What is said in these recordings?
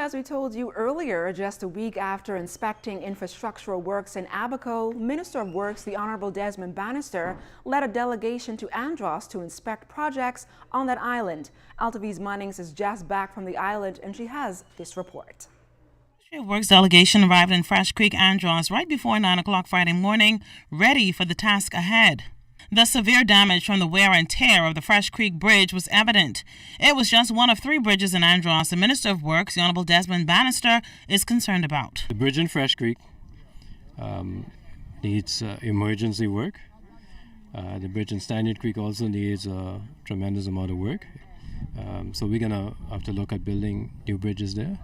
as we told you earlier, just a week after inspecting infrastructural works in Abaco, Minister of Works, the Honorable Desmond Bannister, led a delegation to Andros to inspect projects on that island. Altaviz Munnings is just back from the island and she has this report. The Works delegation arrived in Fresh Creek, Andros right before 9 o'clock Friday morning, ready for the task ahead. The severe damage from the wear and tear of the Fresh Creek Bridge was evident. It was just one of 3 bridges in Andros the Minister of Works, the Honorable Desmond Bannister, is concerned about. The bridge in Fresh Creek needs emergency work. The bridge in Stanyard Creek also needs a tremendous amount of work. So we're going to have to look at building new bridges there.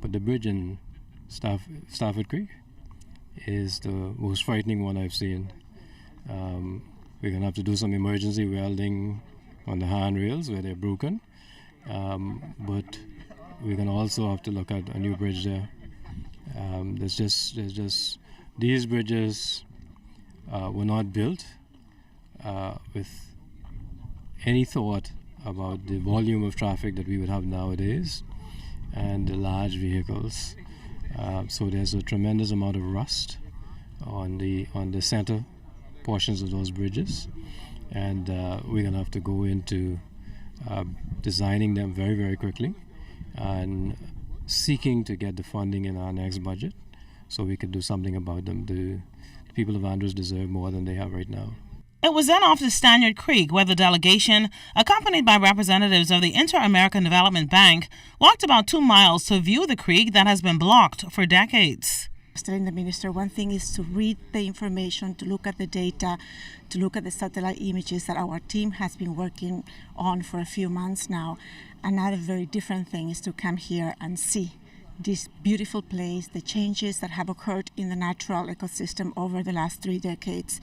But the bridge in Stafford Creek is the most frightening one I've seen. We're going to have to do some emergency welding on the handrails where they're broken. But we're going to also have to look at a new bridge there. There's just these bridges were not built with any thought about the volume of traffic that we would have nowadays and the large vehicles. So there's a tremendous amount of rust on the center portions of those bridges, and we're going to have to go into designing them very, very quickly and seeking to get the funding in our next budget so we could do something about them. The people of Andros deserve more than they have right now. It was then off to Stanyard Creek where the delegation, accompanied by representatives of the Inter-American Development Bank, walked about 2 miles to view the creek that has been blocked for decades. Telling the minister, one thing is to read the information, to look at the data, to look at the satellite images that our team has been working on for a few months now. Another very different thing is to come here and see this beautiful place, the changes that have occurred in the natural ecosystem over the last 3 decades,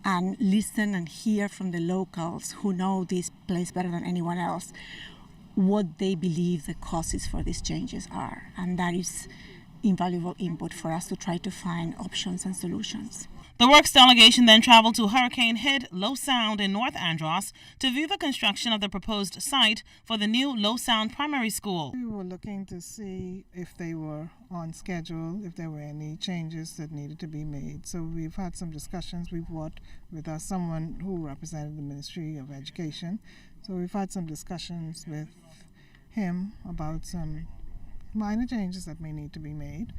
and listen and hear from the locals who know this place better than anyone else, what they believe the causes for these changes are. And that is invaluable input for us to try to find options and solutions. The Works delegation then traveled to hurricane-hit Low Sound in North Andros to view the construction of the proposed site for the new Low Sound Primary School. We were looking to see if they were on schedule, if there were any changes that needed to be made. So we've had some discussions. We've worked with someone who represented the Ministry of Education. So we've had some discussions with him about some minor changes that may need to be made.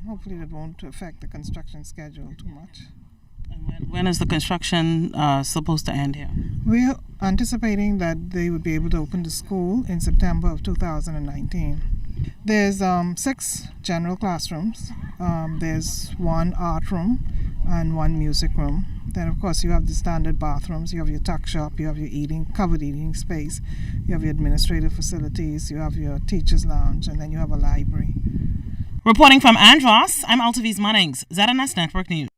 Hopefully that won't affect the construction schedule too much. And when is the construction supposed to end here? We're anticipating that they would be able to open the school in September of 2019. There's 6 general classrooms. There's 1 art room and 1 music room. Then, of course, you have the standard bathrooms. You have your tuck shop. You have your covered eating space. You have your administrative facilities. You have your teacher's lounge. And then you have a library. Reporting from Andros, I'm Altaviz Munnings, ZNS Network News.